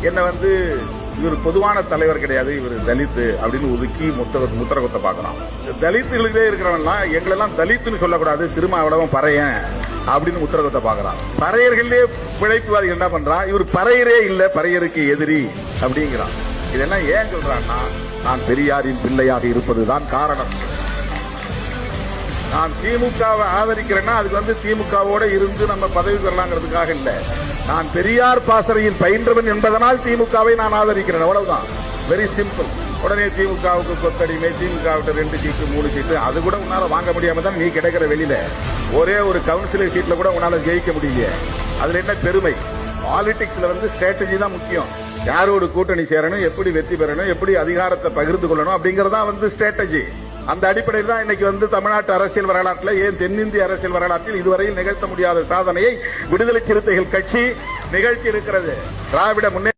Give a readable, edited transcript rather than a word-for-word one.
என்ன இவர் பொதுவான தலைவர் கிடையாது, இவர் தலித் அப்படின்னு ஒதுக்கி முத்திர குத்த பாக்குறான். தலித்துகளே இருக்கிறவன்லாம் எங்களெல்லாம் தலித்துன்னு சொல்லக்கூடாது, திருமாவளவன் பறையன் அப்படின்னு முத்திர குத்த பாக்குறான். பறையர்களே பிழைப்புவாதிகள் என்ன பண்றான், இவர் பறையரே இல்ல, பறையருக்கு எதிரி அப்படிங்கிறான். இதெல்லாம் ஏன் சொல்றான்னா, நான் பெரியாரின் பிள்ளையாக இருப்பதுதான் காரணம். நான் திமுகவை ஆதரிக்கிறேன்னா அதுக்கு திமுகவோட இருந்து நம்ம பதவி பெறலாங்கிறதுக்காக இல்ல. நான் பெரியார் பாசறையில் பயின்றவன் என்பதனால் திமுகவை நான் ஆதரிக்கிறேன், அவ்வளவுதான். Very simple. உடனே திமுகவுக்கு கொத்தடிமை, திமுக 2 சீட்டு 3 சீட்டு அது கூட உன்னால வாங்க முடியாம தான் நீ கிடைக்கிற வெளியில. ஒரே ஒரு கவுன்சிலர் சீட்ல கூட உன்னால ஜெயிக்க முடியல. அதுல என்ன பெருமை? பாலிடிக்ஸ்ல ஸ்ட்ராட்டஜி தான் முக்கியம். யாரோடு கூட்டணி சேரணும், எப்படி வெற்றி பெறணும், எப்படி அதிகாரத்தை பகிர்ந்து கொள்ளணும் அப்படிங்கறதா ஸ்ட்ராட்டஜி. அந்த அடிப்படையில் தான் இன்னைக்கு தமிழ்நாட்டு அரசியல் வரலாற்றில், ஏன் தென்னிந்திய அரசியல் வரலாற்றில் இதுவரையில் நிகழ்த்த முடியாத சாதனையை விடுதலை சிறுத்தைகள் கட்சி நிகழ்த்தி இருக்கிறது. திராவிட முன்னேற்ற